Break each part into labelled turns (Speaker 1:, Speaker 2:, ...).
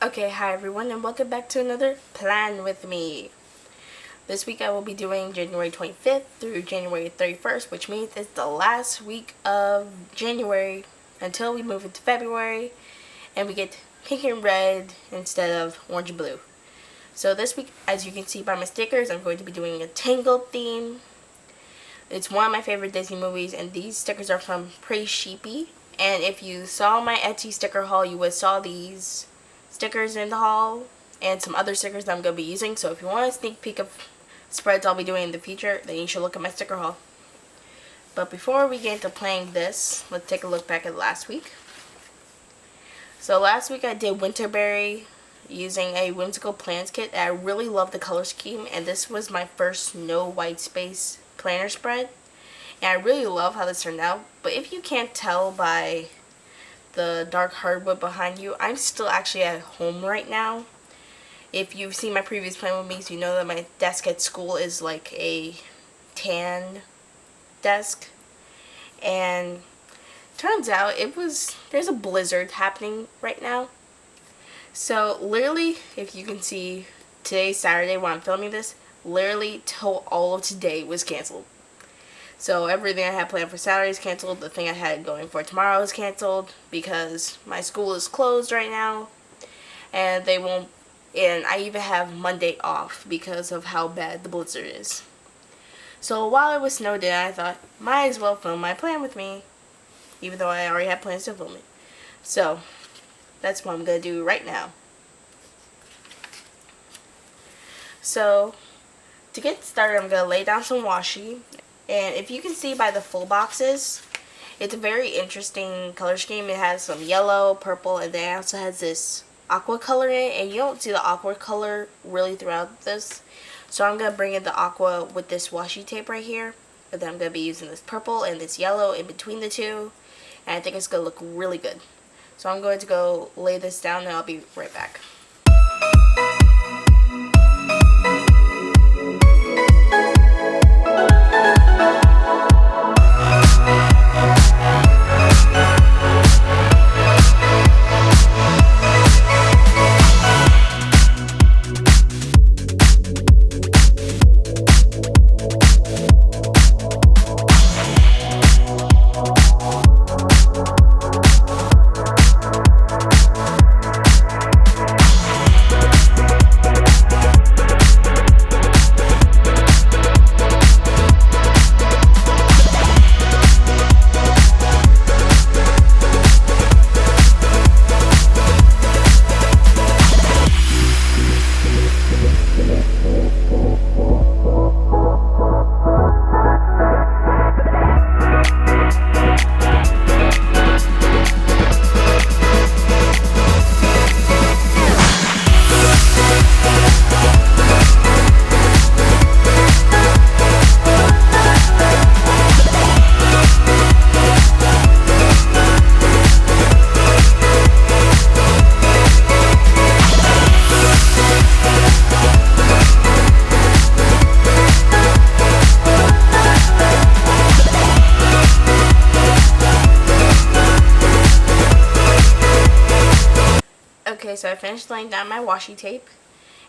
Speaker 1: Okay, hi everyone, and welcome back to another plan with me. This week I will be doing January 25th through January 31st, which means it's the last week of January until we move into February and we get pink and red instead of orange and blue. So this week, as you can see by my stickers, I'm going to be doing a Tangled theme. It's one of my favorite Disney movies, and these stickers are from Pretty Sheepy. And if you saw my Etsy sticker haul, you would saw these stickers in the haul and some other stickers that I'm going to be using. So if you want a sneak peek of spreads I'll be doing in the future, then you should look at my sticker haul. But before we get into playing this, let's take a look back at last week. So last week I did Winterberry using a Whimsical Plans kit. I really love the color scheme, and this was my first no white space planner spread. And I really love how this turned out. But if you can't tell by the dark hardwood behind you, I'm still actually at home right now. If you've seen my previous plan with me, so you know that my desk at school is like a tan desk. And turns out there's a blizzard happening right now. So literally, if you can see, today's Saturday when I'm filming this, literally till all of today was canceled. So everything I had planned for Saturday is canceled. The thing I had going for tomorrow is canceled because my school is closed right now, and I even have Monday off because of how bad the blizzard is. So while it was snowed in, I thought, might as well film my plan with me, even though I already had plans to film it. So that's what I'm going to do right now. So to get started, I'm going to lay down some washi. And if you can see by the full boxes, it's a very interesting color scheme. It has some yellow, purple, and then it also has this aqua color in it. And you don't see the aqua color really throughout this. So I'm going to bring in the aqua with this washi tape right here. And then I'm going to be using this purple and this yellow in between the two. And I think it's going to look really good. So I'm going to go lay this down and I'll be right back. Okay, so I finished laying down my washi tape,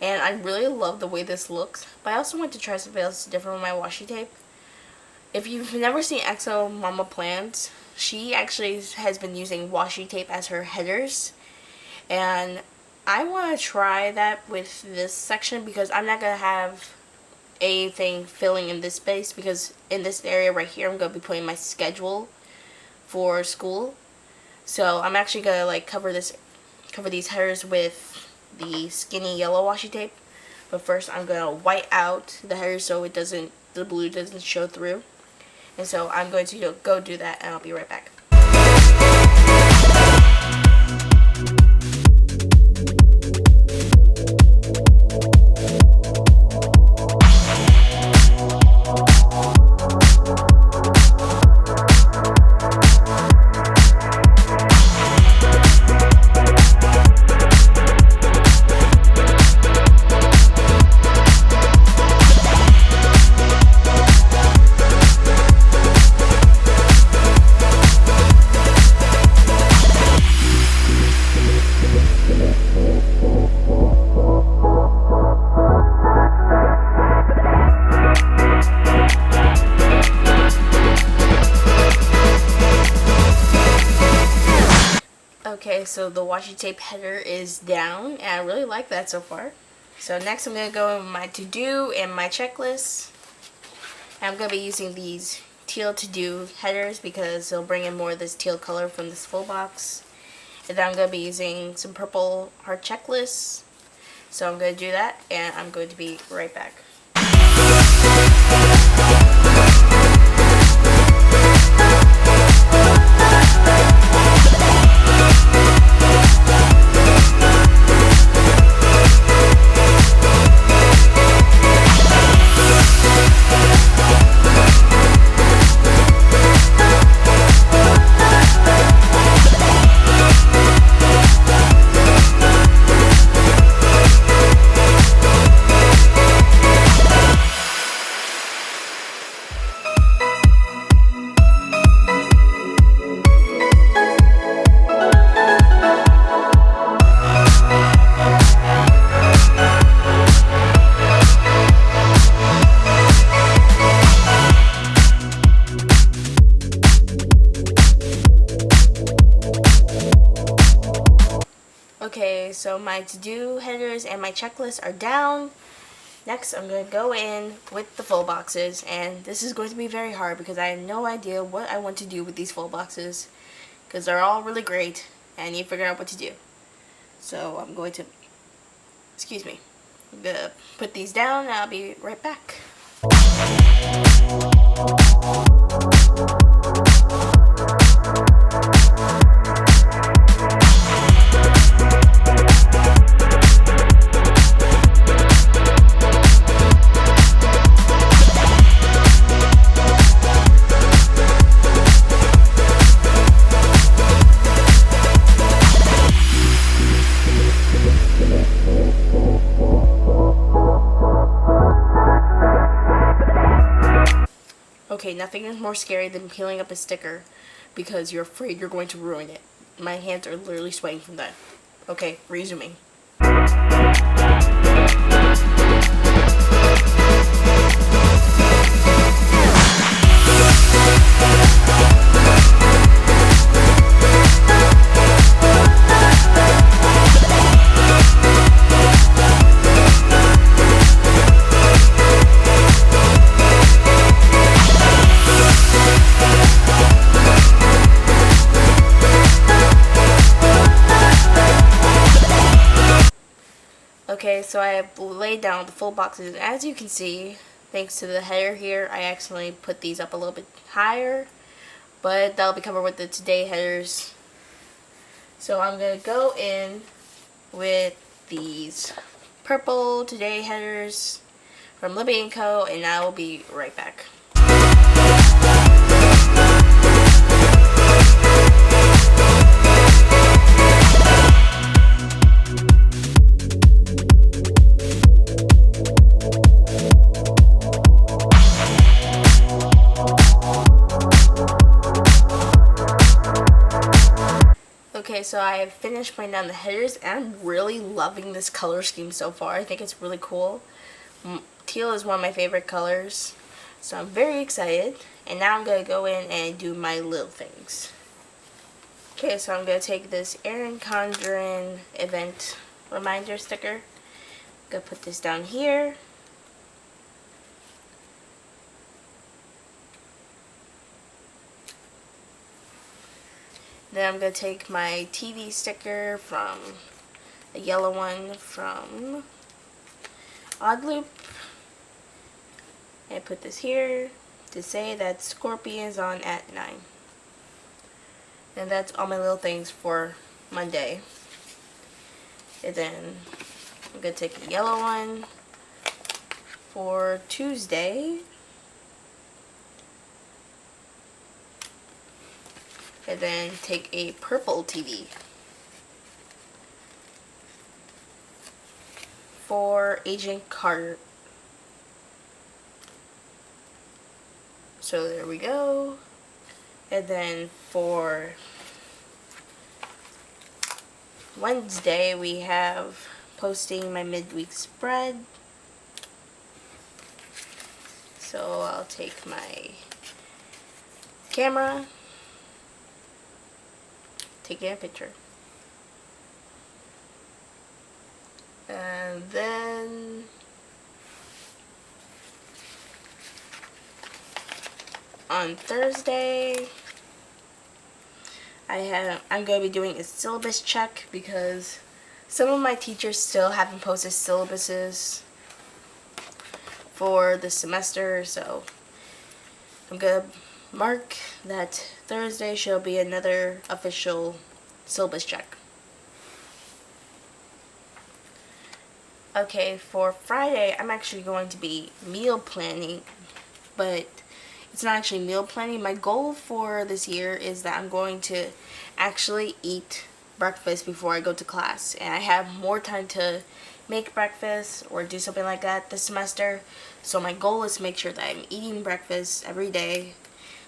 Speaker 1: and I really love the way this looks, but I also want to try something else different with my washi tape. If you've never seen EXO Mama Plans, she actually has been using washi tape as her headers, and I want to try that with this section because I'm not going to have anything filling in this space, because in this area right here I'm going to be putting my schedule for school. So I'm actually going to like cover these headers with the skinny yellow washi tape. But first I'm going to white out the headers so the blue doesn't show through. And so I'm going to go do that, and I'll be right back. Okay, so the washi tape header is down, and I really like that so far. So next I'm going to go in my to-do and my checklist. I'm going to be using these teal to-do headers because they'll bring in more of this teal color from this full box. And then I'm going to be using some purple heart checklists. So I'm going to do that, and I'm going to be right back. Okay, so my to-do headers and my checklist are down. Next, I'm going to go in with the full boxes, and this is going to be very hard because I have no idea what I want to do with these full boxes because they're all really great, and I need to figure out what to do. So I'm going to, I'm going to put these down, and I'll be right back. Okay, nothing is more scary than peeling up a sticker because you're afraid you're going to ruin it. My hands are literally sweating from that. Okay, resuming. Okay, so I have laid down the full boxes. As you can see, thanks to the header here, I accidentally put these up a little bit higher, but that'll be covered with the today headers. So I'm going to go in with these purple today headers from Libby & Co, and I will be right back. Okay, so I have finished putting down the headers, and I'm really loving this color scheme so far. I think it's really cool. Teal is one of my favorite colors, so I'm very excited. And now I'm going to go in and do my little things. Okay, so I'm going to take this Erin Condren event reminder sticker. I'm going to put this down here. Then I'm going to take my TV sticker from a yellow one from Odd Loop and put this here to say that Scorpion is on at 9. And that's all my little things for Monday. And then I'm going to take a yellow one for Tuesday. And then take a purple TV for Agent Carter. So there we go. And then for Wednesday we have posting my midweek spread. So I'll take my camera, taking a picture. And then on Thursday, I'm going to be doing a syllabus check because some of my teachers still haven't posted syllabuses for the semester, so I'm going to mark that Thursday shall be another official syllabus check. Okay, for Friday, I'm actually going to be meal planning, but it's not actually meal planning. My goal for this year is that I'm going to actually eat breakfast before I go to class, and I have more time to make breakfast or do something like that this semester. So my goal is to make sure that I'm eating breakfast every day.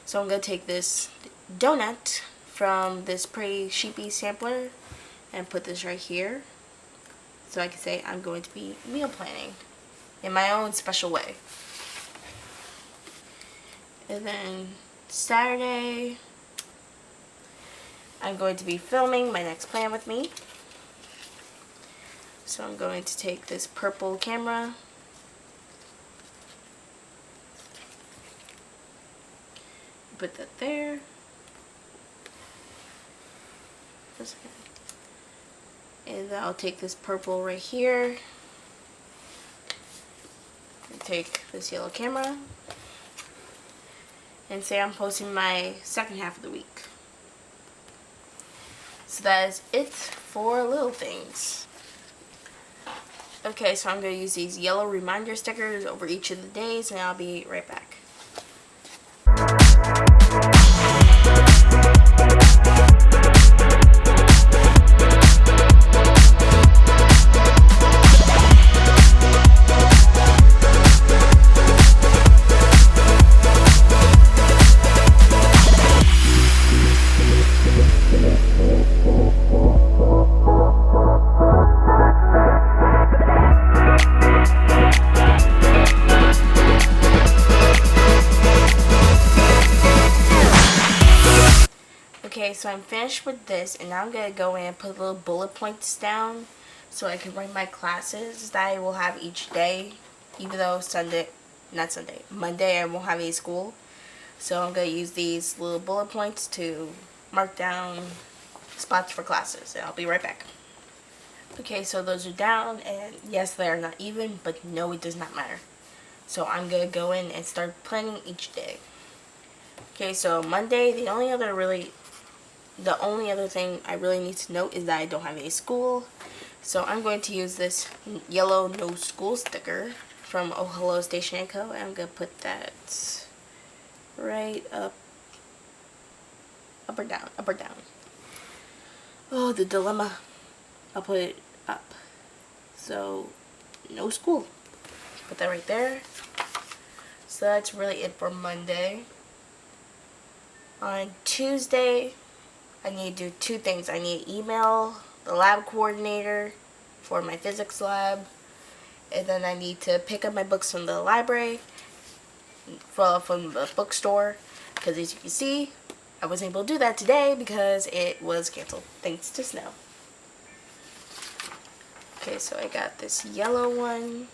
Speaker 1: So I'm going to take this donut from this Pretty Sheepy sampler and put this right here, so I can say I'm going to be meal planning in my own special way. And then Saturday, I'm going to be filming my next plan with me. So I'm going to take this purple camera, put that there. And then I'll take this purple right here, and take this yellow camera, and say I'm posting my second half of the week. So that is it for little things. Okay, so I'm going to use these yellow reminder stickers over each of the days, and I'll be right back. Okay, so I'm finished with this, and now I'm going to go in and put little bullet points down so I can write my classes that I will have each day, even though Monday I won't have any school. So I'm going to use these little bullet points to mark down spots for classes, and I'll be right back. Okay, so those are down, and yes, they are not even, but no, it does not matter. So I'm going to go in and start planning each day. Okay, so Monday, the only other thing I really need to note is that I don't have any school. So I'm going to use this yellow no school sticker from Oh Hello Station & Co. And I'm going to put that right up or down, up or down. Oh, the dilemma. I'll put it up. So, no school. Put that right there. So that's really it for Monday. On Tuesday, I need to do two things. I need to email the lab coordinator for my physics lab, and then I need to pick up my books from the library, from the bookstore, because as you can see, I wasn't able to do that today because it was canceled thanks to snow. Okay, so I got this yellow one.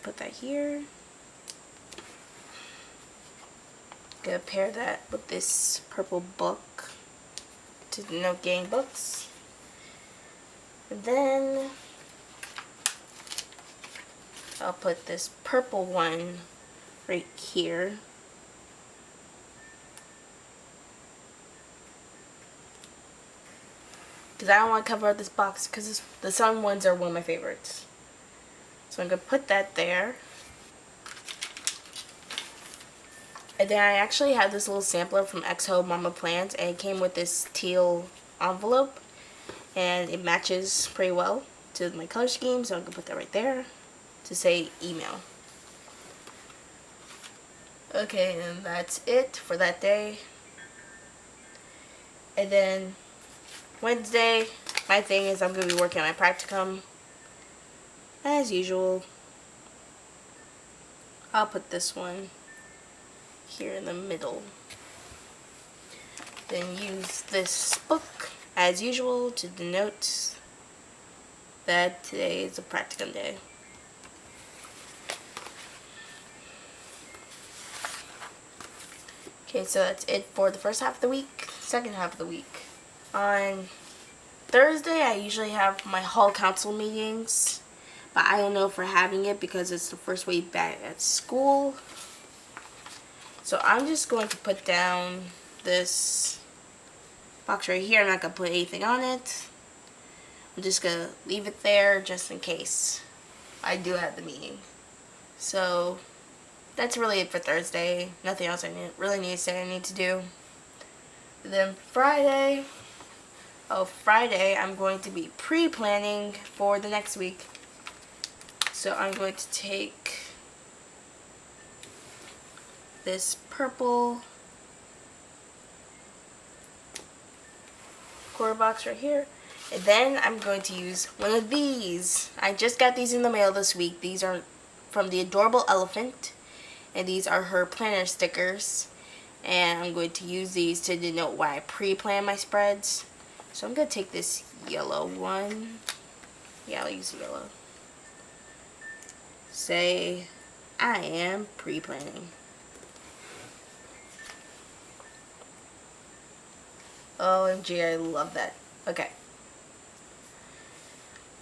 Speaker 1: Put that here. Gonna pair that with this purple book to denote getting books. And then I'll put this purple one right here. Because I don't want to cover up this box because the sun ones are one of my favorites. So I'm going to put that there. And then I actually have this little sampler from XO Mama Plans, and it came with this teal envelope, and it matches pretty well to my color scheme, so I'm going to put that right there to say email. Okay, and that's it for that day. And then Wednesday, my thing is I'm going to be working on my practicum. As usual. I'll put this one here in the middle. Then use this book, as usual, to denote that today is a practicum day. Okay, so that's it for the first half of the week. Second half of the week. On Thursday, I usually have my hall council meetings, but I don't know if we're having it because it's the first week back at school. So I'm just going to put down this box right here. I'm not going to put anything on it. I'm just going to leave it there just in case I do have the meeting. So that's really it for Thursday. Nothing else I really need to say I need to do. And then Friday I'm going to be pre-planning for the next week. So I'm going to take this purple quarter box right here, and then I'm going to use one of these. I just got these in the mail this week. These are from the Adorable Elephant, and these are her planner stickers, and I'm going to use these to denote why I pre-plan my spreads. So I'm going to take this yellow one. Yeah, I'll use yellow. Say, I am pre-planning. OMG, I love that. Okay.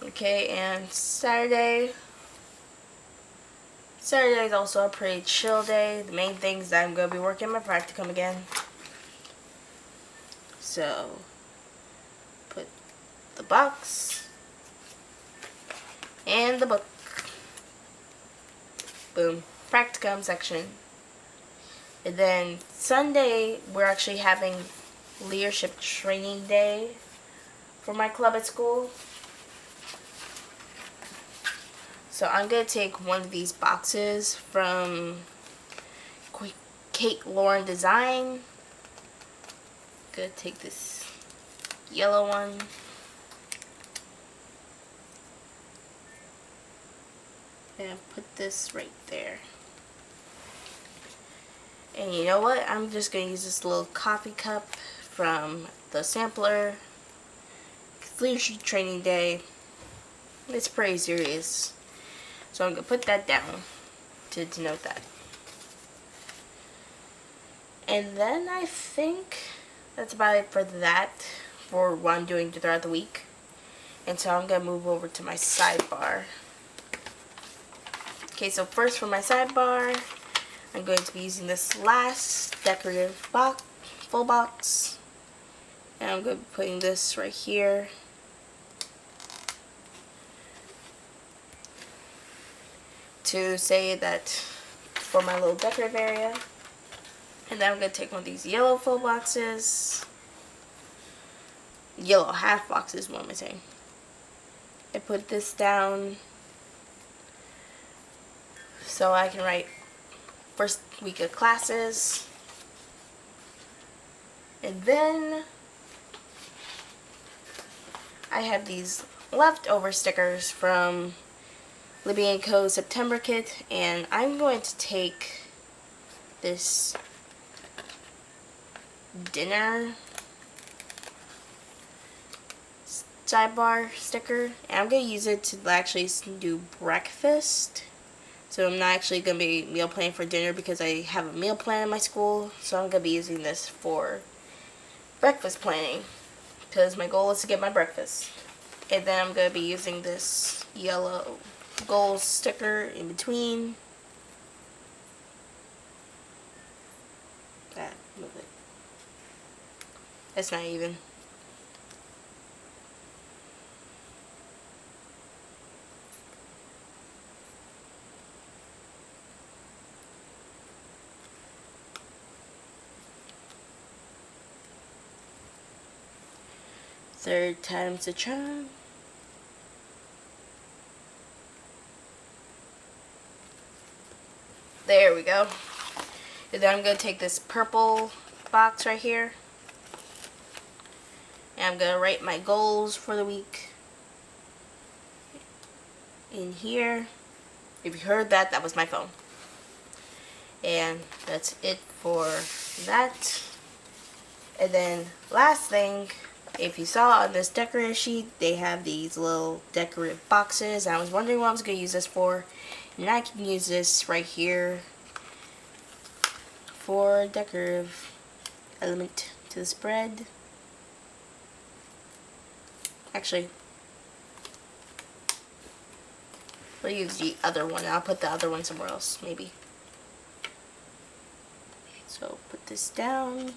Speaker 1: Okay, and Saturday is also a pretty chill day. The main thing is that I'm going to be working my practicum again. So, put the box and the book. Boom. Practicum section. And then Sunday, we're actually having leadership training day for my club at school. So I'm going to take one of these boxes from Kate Lauren Design. Going to take this yellow one. And put this right there. And you know what? I'm just going to use this little coffee cup from the sampler. It's leadership training day. It's pretty serious. So I'm going to put that down to denote that. And then I think that's about it for that, for what I'm doing throughout the week. And so I'm going to move over to my sidebar. Okay, so first for my sidebar, I'm going to be using this last decorative box, full box. And I'm going to be putting this right here. To say that for my little decorative area. And then I'm going to take one of these yellow full boxes. Yellow half boxes, what am I saying? I put this down so I can write first week of classes. And then I have these leftover stickers from Libby & Co. September kit, and I'm going to take this dinner sidebar sticker, and I'm going to use it to actually do breakfast. So I'm not actually going to be meal planning for dinner because I have a meal plan in my school, so I'm going to be using this for breakfast planning because my goal is to get my breakfast. And then I'm going to be using this yellow gold sticker in between. Move it. That's not even. Third time's the charm. There we go. And then I'm going to take this purple box right here. And I'm going to write my goals for the week in here. If you heard that, that was my phone. And that's it for that. And then last thing, if you saw on this decorative sheet, they have these little decorative boxes. I was wondering what I was going to use this for. And I can use this right here for decorative element to the spread. Actually, we'll use the other one. I'll put the other one somewhere else, maybe. So put this down.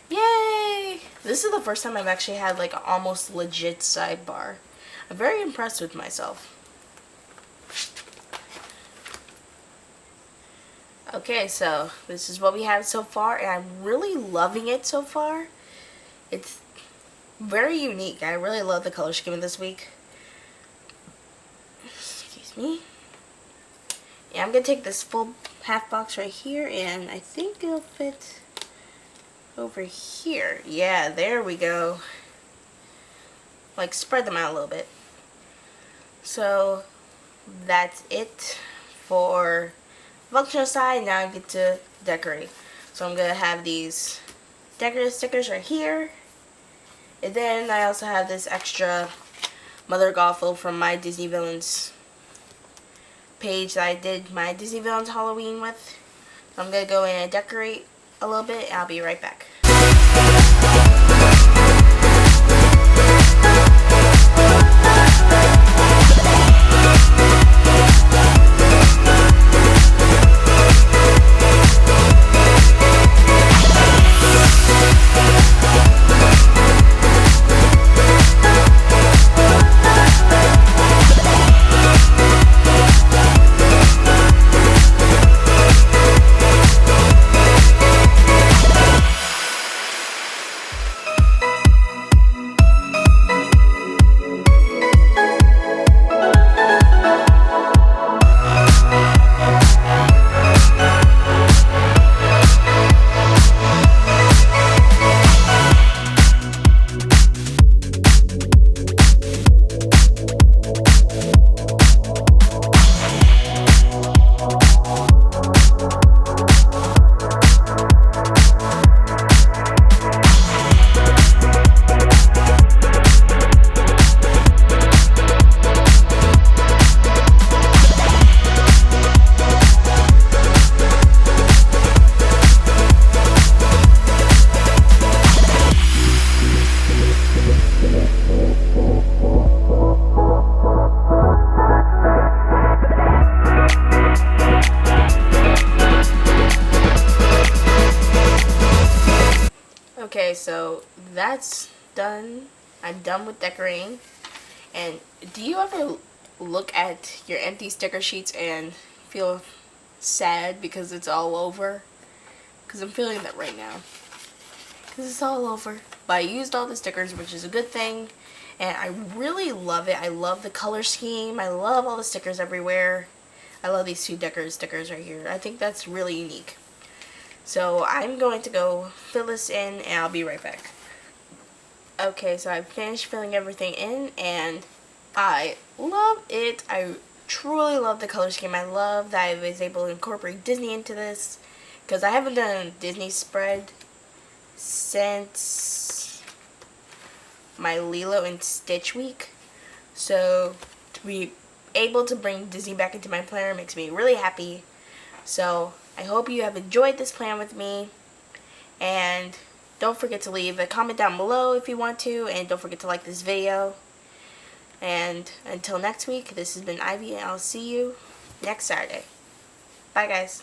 Speaker 1: Yay! This is the first time I've actually had like an almost legit sidebar. I'm very impressed with myself. Okay, so this is what we have so far, and I'm really loving it so far. It's very unique. I really love the color scheme of this week. Excuse me. Yeah, I'm going to take this full half box right here, and I think it'll fit over here. Yeah, there we go. Like, spread them out a little bit. So, that's it for functional side. Now I get to decorate. So I'm going to have these decorative stickers right here. And then I also have this extra Mother Gothel from my Disney Villains page that I did my Disney Villains Halloween with. So I'm going to go in and decorate a little bit, and I'll be right back. Okay, so that's done. I'm done with decorating. And do you ever look at your empty sticker sheets and feel sad because it's all over? Because I'm feeling that right now. Because it's all over. But I used all the stickers, which is a good thing. And I really love it. I love the color scheme. I love all the stickers everywhere. I love these two decorative stickers right here. I think that's really unique. So I'm going to go fill this in, and I'll be right back. Okay, so I've finished filling everything in, and I love it. I truly love the color scheme. I love that I was able to incorporate Disney into this, because I haven't done a Disney spread since my Lilo and Stitch week. So to be able to bring Disney back into my planner makes me really happy. So I hope you have enjoyed this plan with me, and don't forget to leave a comment down below if you want to, and don't forget to like this video. And until next week, this has been Ivy, and I'll see you next Saturday. Bye guys.